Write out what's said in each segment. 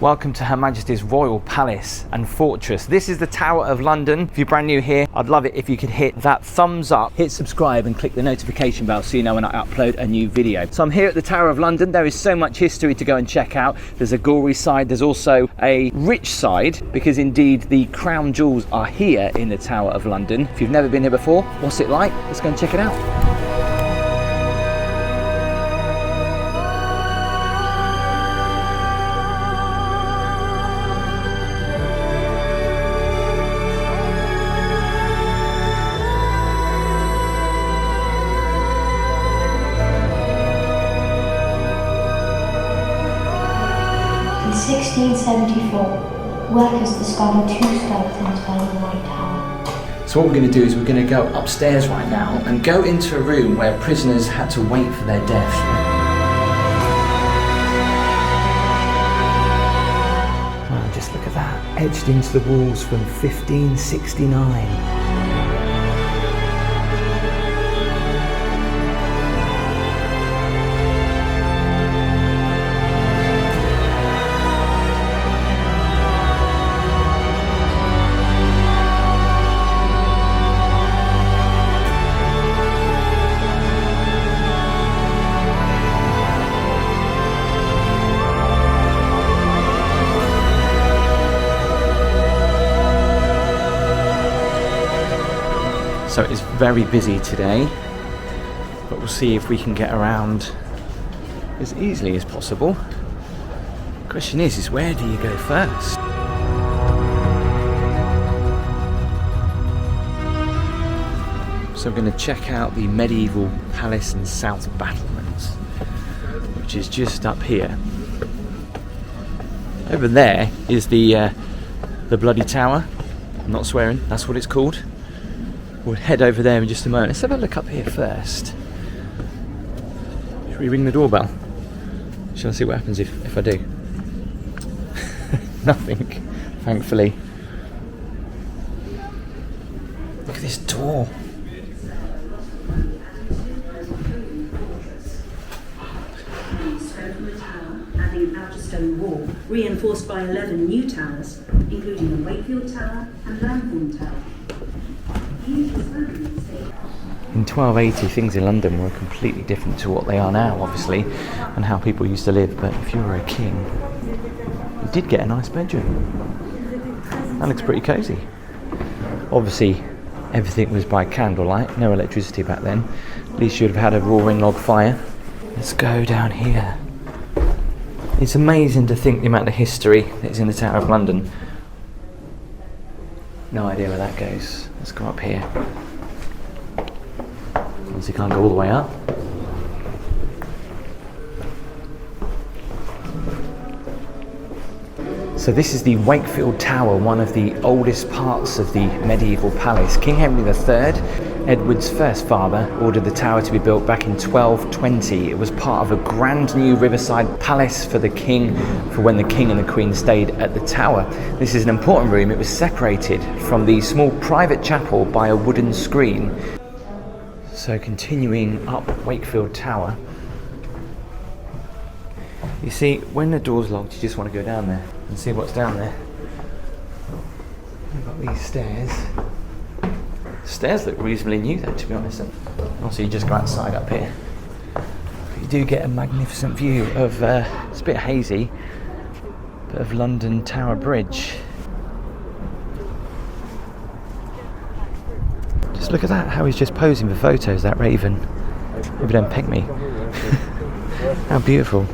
Welcome to Her Majesty's Royal Palace and Fortress. This is the Tower of London. If you're brand new here, I'd love it if you could hit that thumbs up, hit subscribe and click the notification bell so you know when I upload a new video. So I'm here at the Tower of London. There is so much history to go and check out. There's a gory side, there's also a rich side, because indeed the crown jewels are here in the Tower of London. If you've never been here before, what's it like? Let's go and check it out. In 1674, workers discovered two skeletons below the White Tower. So what we're going to do is we're going to go upstairs right now and go into a room where prisoners had to wait for their death. Oh, just look at that, etched into the walls from 1569. So it's very busy today, but we'll see if we can get around as easily as possible. The question is where do you go first? So we're going to check out the medieval palace and south battlements, which is just up here. Over there is the bloody tower. I'm not swearing, that's what it's called. We'll head over there in just a moment. Let's have a look up here first. Should we ring the doorbell? Shall I see what happens if I do? Nothing, thankfully. Look at this door. Adding an outer stone wall, reinforced by 11 new towers, including the Wakefield Tower and Wakefield Tower. In 1280, things in London were completely different to what they are now, obviously, and how people used to live. But if you were a king, you did get a nice bedroom. That looks pretty cosy. Obviously, everything was by candlelight, no electricity back then. At least you'd have had a roaring log fire. Let's go down here. It's amazing to think the amount of history that's in the Tower of London. No idea where that goes. Let's go up here. Obviously can't go all the way up. So this is the Wakefield Tower, one of the oldest parts of the medieval palace. King Henry III, Edward's first father, ordered the tower to be built back in 1220. It was part of a grand new riverside palace for the king, for when the king and the queen stayed at the tower. This is an important room. It was separated from the small private chapel by a wooden screen. So continuing up Wakefield Tower, you see, when the door's locked, you just want to go down there and see what's down there. We've got these stairs. Stairs look reasonably new though, to be honest. Also, you just go outside up here. You do get a magnificent view of, it's a bit hazy, but of London Tower Bridge. Just look at that, how he's just posing for photos, that raven. Maybe don't peck me. How beautiful.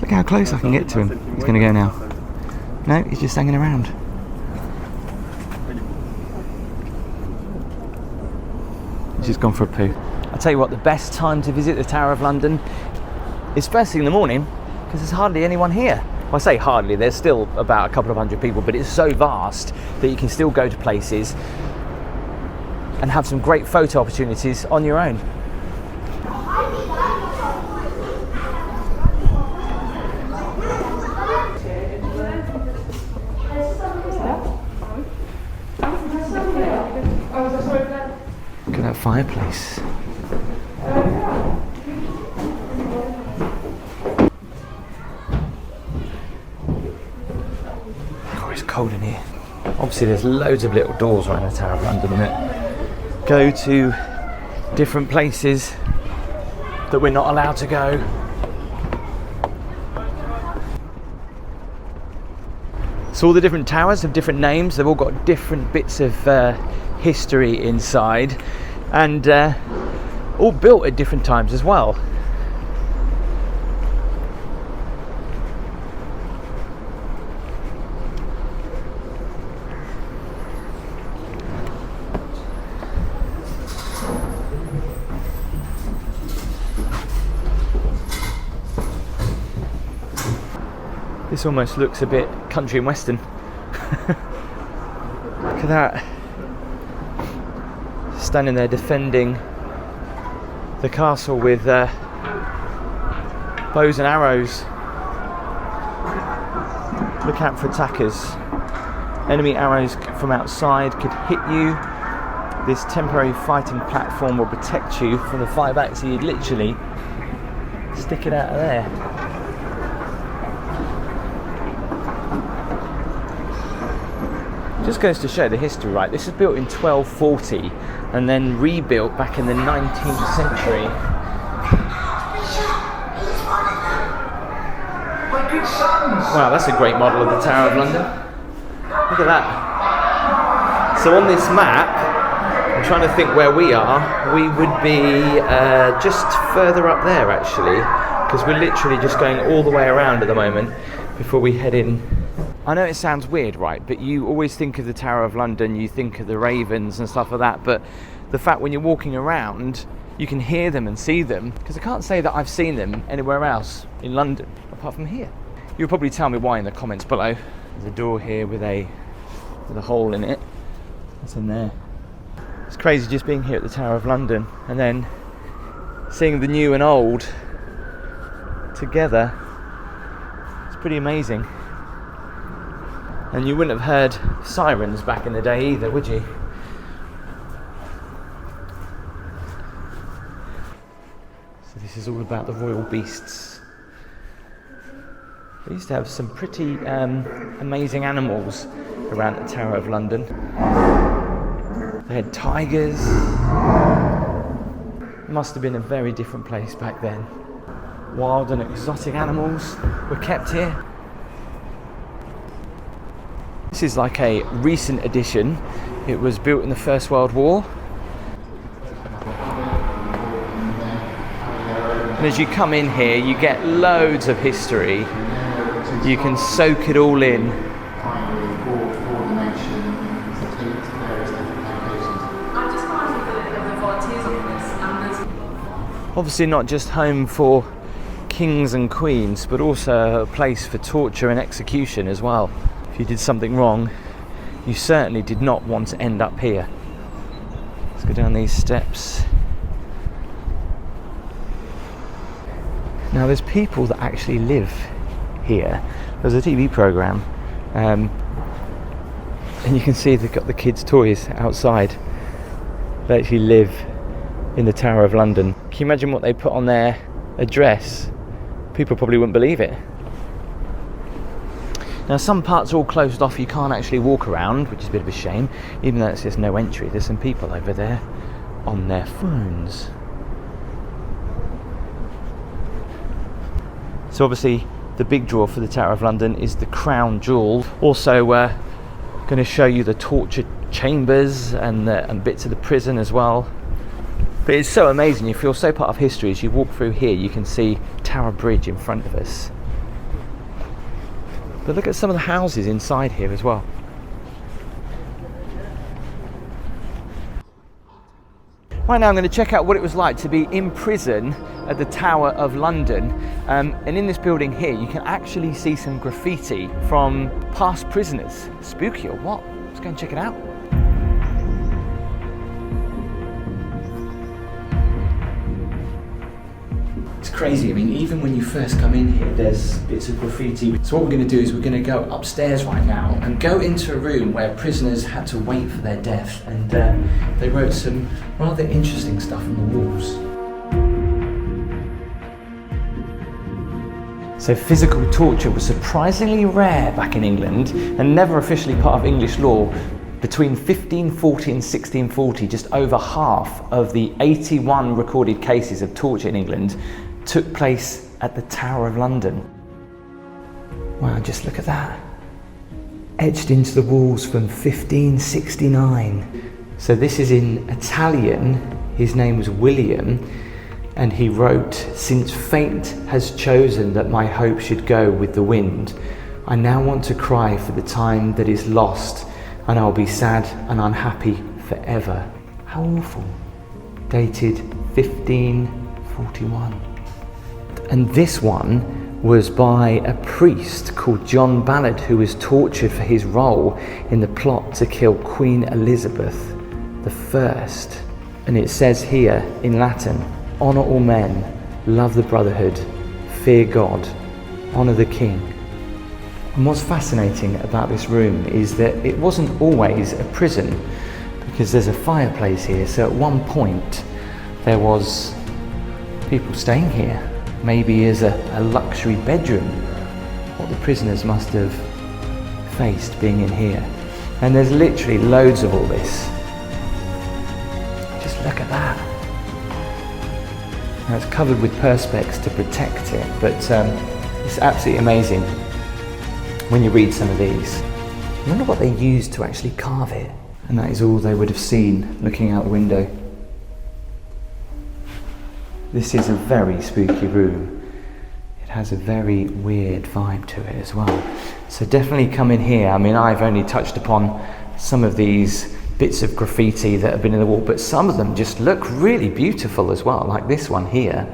Look how close I can get to him. He's going to go now. No, he's just hanging around. He's just gone for a poo. I'll tell you what, the best time to visit the Tower of London is first thing in the morning, because there's hardly anyone here. Well, I say hardly, there's still about a couple of hundred people, but it's so vast that you can still go to places and have some great photo opportunities on your own. Look at that fireplace. cold in here. Obviously there's loads of little doors around the Tower of London that go to different places that we're not allowed to go. So all the different towers have different names, they've all got different bits of history inside, and all built at different times as well. This almost looks a bit country and western. Look at that. Standing there defending the castle with bows and arrows. Look out for attackers. Enemy arrows from outside could hit you. This temporary fighting platform will protect you from the five axes. You'd literally stick it out of there. Just goes to show the history, right? This was built in 1240 and then rebuilt back in the 19th century. Wow, that's a great model of the Tower of London. Look at that. So on this map, I'm trying to think where we are. We would be just further up there actually, because we're literally just going all the way around at the moment before we head in. I know it sounds weird, right, but you always think of the Tower of London, you think of the ravens and stuff like that, but the fact when you're walking around, you can hear them and see them, because I can't say that I've seen them anywhere else in London, apart from here. You'll probably tell me why in the comments below. There's a door here with a hole in it. What's in there? It's crazy just being here at the Tower of London and then seeing the new and old together. It's pretty amazing. And you wouldn't have heard sirens back in the day either, would you? So this is all about the royal beasts. They used to have some pretty amazing animals around the Tower of London. They had tigers. It must have been a very different place back then. Wild and exotic animals were kept here. This is like a recent addition. It was built in the First World War. And as you come in here, you get loads of history. You can soak it all in. Obviously not just home for kings and queens, but also a place for torture and execution as well. If you did something wrong, you certainly did not want to end up here. Let's go down these steps. Now there's people that actually live here. There's a TV programme and you can see they've got the kids' toys outside. They actually live in the Tower of London. Can you imagine what they put on their address? People probably wouldn't believe it. Now some parts are all closed off, you can't actually walk around, which is a bit of a shame, even though it says no entry. There's some people over there on their phones. So obviously the big draw for the Tower of London is the crown jewel. Also going to show you the torture chambers and bits of the prison as well. But it's so amazing, you feel so part of history. As you walk through here, you can see Tower Bridge in front of us. But look at some of the houses inside here as well. Right now I'm going to check out what it was like to be in prison at the Tower of London. And in this building here, you can actually see some graffiti from past prisoners. Spooky or what? Let's go and check it out. It's crazy. I mean, even when you first come in here, there's bits of graffiti. So what we're going to do is we're going to go upstairs right now and go into a room where prisoners had to wait for their death, and they wrote some rather interesting stuff on the walls. So physical torture was surprisingly rare back in England and never officially part of English law. Between 1540 and 1640, just over half of the 81 recorded cases of torture in England took place at the Tower of London. Wow, just look at that. Etched into the walls from 1569. So this is in Italian. His name was William, and he wrote, "Since fate has chosen that my hope should go with the wind, I now want to cry for the time that is lost, and I'll be sad and unhappy forever." How awful. Dated 1541. And this one was by a priest called John Ballard, who was tortured for his role in the plot to kill Queen Elizabeth I. And it says here in Latin, "Honour all men, love the brotherhood, fear God, honour the king." And what's fascinating about this room is that it wasn't always a prison, because there's a fireplace here. So at one point there was people staying here, maybe as a luxury bedroom. What the prisoners must have faced being in here. And there's literally loads of all this. Just look at that. Now, it's covered with perspex to protect it, but it's absolutely amazing when you read some of these. I wonder what they used to actually carve it. And that is all they would have seen looking out the window. This is a very spooky room. It has a very weird vibe to it as well. So definitely come in here. I mean, I've only touched upon some of these bits of graffiti that have been in the wall, but some of them just look really beautiful as well, like this one here.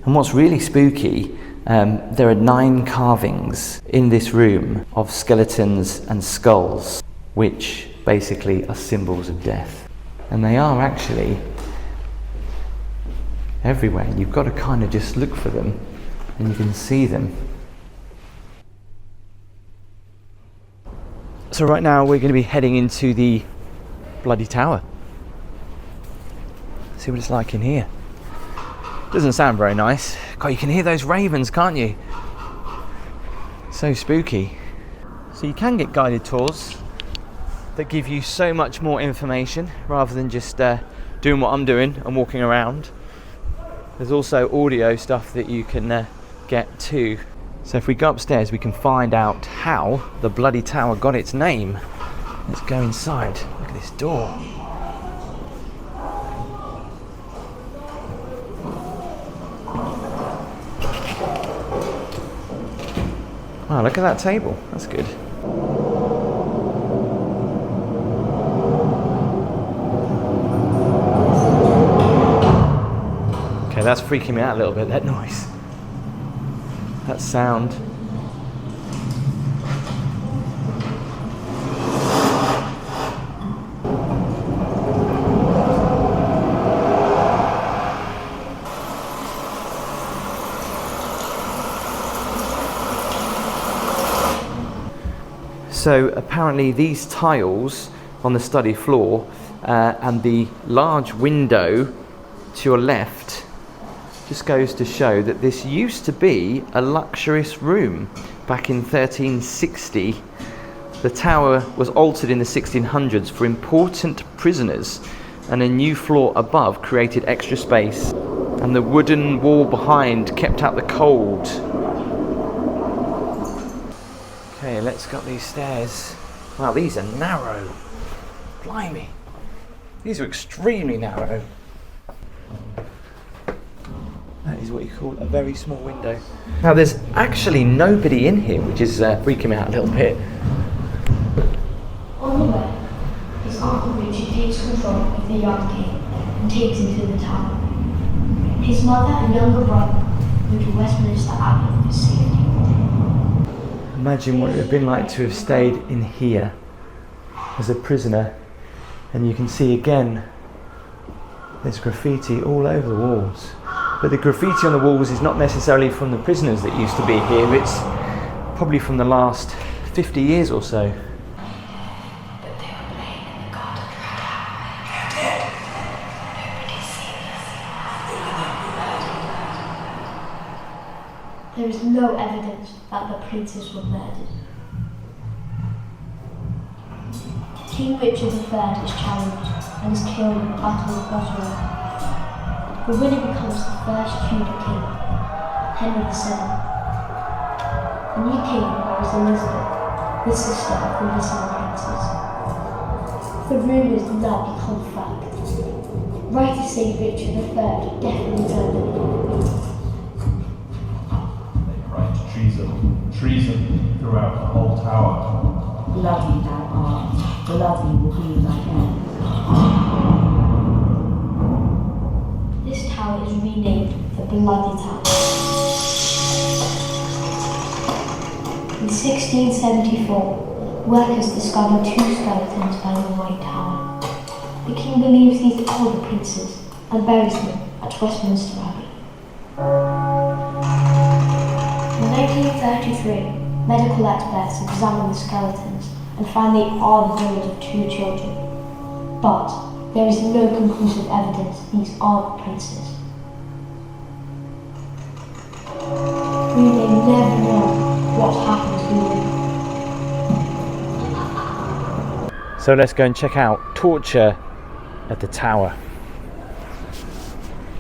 And what's really spooky, there are 9 carvings in this room of skeletons and skulls, which basically are symbols of death. And they are actually everywhere. You've got to kind of just look for them and you can see them. So right now we're going to be heading into the bloody tower. See what it's like in here. Doesn't sound very nice. God, you can hear those ravens, can't you? So spooky. So you can get guided tours that give you so much more information rather than just doing what I'm doing and walking around. There's also audio stuff that you can get too. So if we go upstairs, we can find out how the bloody tower got its name. Let's go inside. Look at this door. Wow, look at that table. That's good. Okay, that's freaking me out a little bit, that noise. That sound. So apparently these tiles on the study floor and the large window to your left just goes to show that this used to be a luxurious room back in 1360. The tower was altered in the 1600s for important prisoners, and a new floor above created extra space, and the wooden wall behind kept out the cold. Okay, let's go up these stairs. Wow, these are narrow. Blimey. These are extremely narrow. That is what you call a very small window. Now there's actually nobody in here, which is freaking me out a little bit. On the way, his Uncle Richard takes control of the young king and takes him to the tower. His mother and younger brother move to Westminster Abbey for safety. Imagine what it would have been like to have stayed in here as a prisoner. And you can see again, there's graffiti all over the walls. But the graffiti on the walls is not necessarily from the prisoners that used to be here, it's probably from the last 50 years or so. There is no evidence that the princes were murdered. King Richard III is challenged and is killed in the Battle of Bosworth. The winner becomes the first Tudor king, Henry VII. The new king marries Elizabeth, the sister of the missing princes. The rumours now become fact. Writers say Richard III definitely murdered them. Right, treason throughout the whole tower. Bloody thou art, bloody will be thy end. This tower is renamed the Bloody Tower. In 1674, workers discovered 2 skeletons by the White Tower. The king believes these are the princes and buries them at Westminster Abbey. In 1933, medical experts examined the skeletons and found they are the bones of 2 children. But there is no conclusive evidence these are the princes. We may never know what happened to them. So let's go and check out torture at the tower,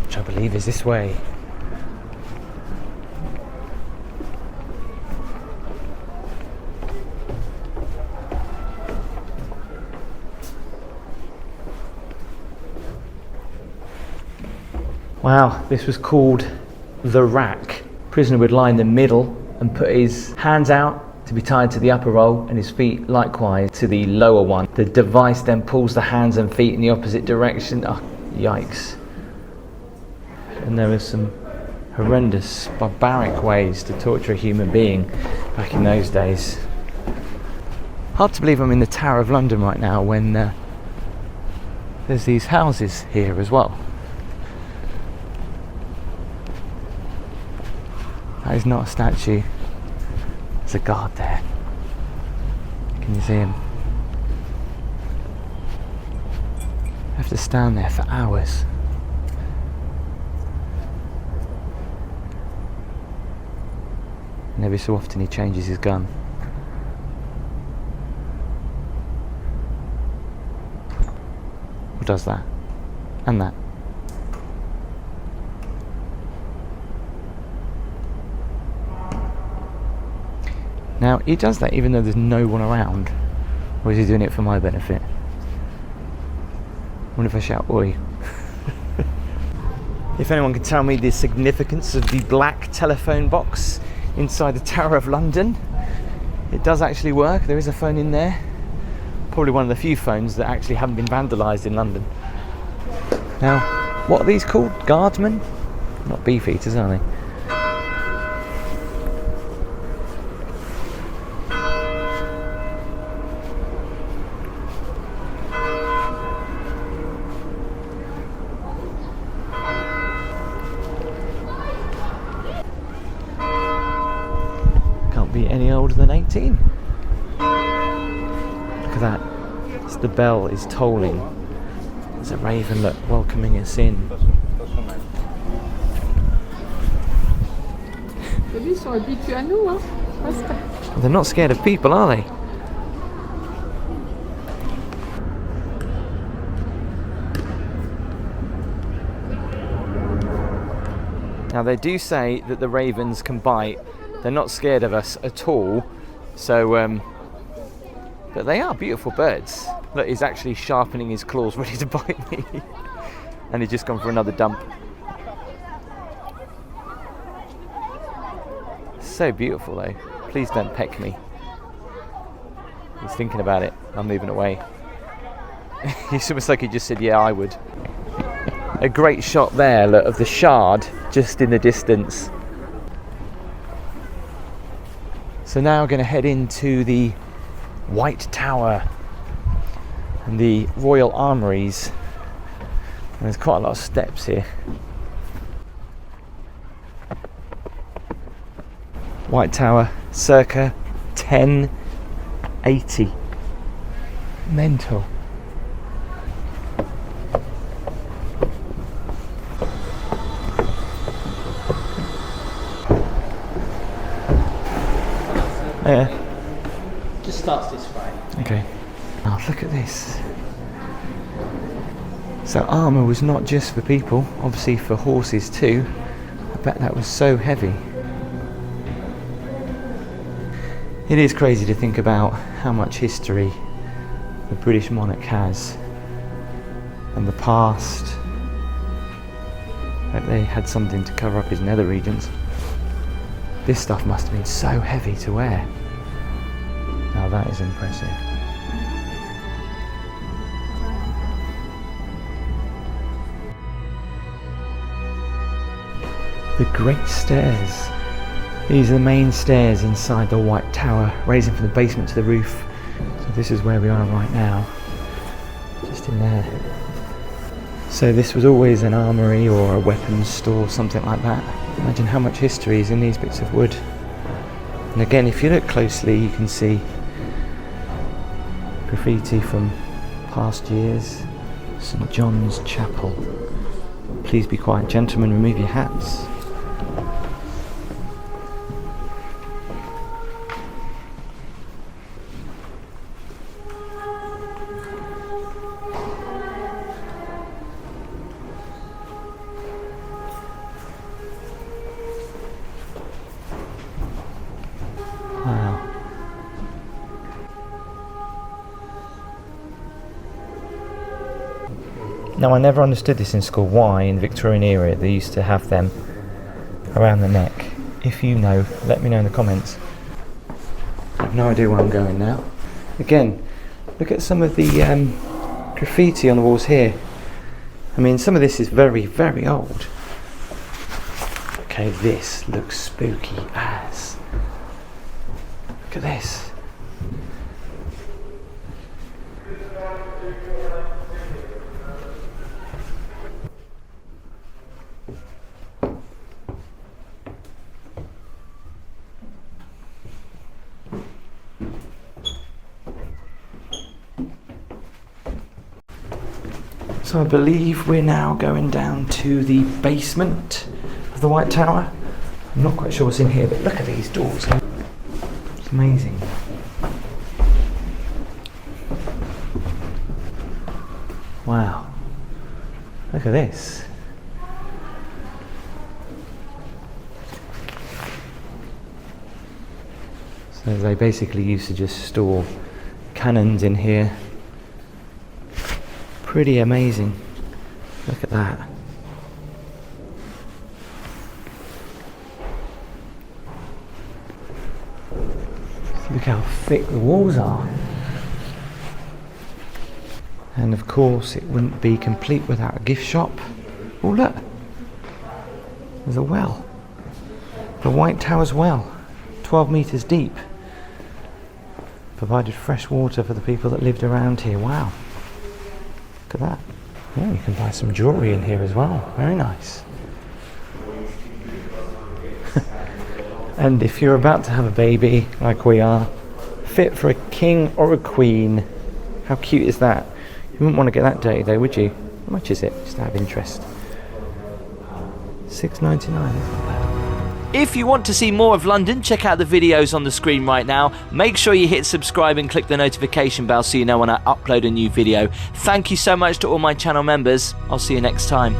which I believe is this way. Wow, this was called the rack. Prisoner would lie in the middle and put his hands out to be tied to the upper roll and his feet likewise to the lower one. The device then pulls the hands and feet in the opposite direction. Oh, yikes. And there were some horrendous, barbaric ways to torture a human being back in those days. Hard to believe I'm in the Tower of London right now when there's these houses here as well. That is not a statue. There's a guard there. Can you see him? I have to stand there for hours. And every so often he changes his gun. Or does that. And that. Now, he does that even though there's no one around. Or is he doing it for my benefit? I wonder if I shout, oi. If anyone can tell me the significance of the black telephone box inside the Tower of London, it does actually work. There is a phone in there. Probably one of the few phones that actually haven't been vandalised in London. Now, what are these called? Guardsmen? Not beefeaters, are they? Be any older than 18. Look at that. It's the bell is tolling. There's a raven, look, welcoming us in. Ils sont habitués à nous, hein. They're not scared of people, are they? Now they do say that the ravens can bite. They're not scared of us at all, so but they are beautiful birds. Look, he's actually sharpening his claws ready to bite me. And he's just gone for another dump. So beautiful though. Please don't peck me. He's thinking about it. I'm moving away. It's almost like he just said, yeah, I would. A great shot there, look, of the Shard just in the distance. So now we're going to head into the White Tower and the Royal Armouries. And there's quite a lot of steps here. White Tower, circa 1080. Mental. Just starts this way. Okay. Oh, look at this. So armour was not just for people, obviously for horses too. I bet that was so heavy. It is crazy to think about how much history the British monarch has and the past. Like they had something to cover up his nether regions. This stuff must have been so heavy to wear. Now that is impressive. The Great Stairs. These are the main stairs inside the White Tower, raising from the basement to the roof. So this is where we are right now, just in there. So this was always an armoury or a weapons store, something like that. Imagine how much history is in these bits of wood. And again, if you look closely, you can see graffiti from past years. St John's Chapel. Please be quiet, gentlemen, remove your hats. Wow. Now, I never understood this in school, why in Victorian era they used to have them around the neck. If you know, let me know in the comments. I have no idea where I'm going now. Again, look at some of the graffiti on the walls here. I mean, some of this is very, very old. Okay, this looks spooky as. Look at this. So I believe we're now going down to the basement of the White Tower. I'm not quite sure what's in here, but look at these doors. It's amazing. Wow. Look at this. So they basically used to just store cannons in here. Pretty amazing. Look at that. Look how thick the walls are. And of course it wouldn't be complete without a gift shop. Oh look, there's a well. The White Tower's well, 12 metres deep. Provided fresh water for the people that lived around here. Wow. Look at that. Yeah, you can buy some jewellery in here as well. Very nice. And if you're about to have a baby, like we are, fit for a king or a queen. How cute is that? You wouldn't want to get that dirty though, would you? How much is it? Just out of interest. $6.99, isn't bad. If you want to see more of London, check out the videos on the screen right now. Make sure you hit subscribe and click the notification bell so you know when I upload a new video. Thank you so much to all my channel members. I'll see you next time.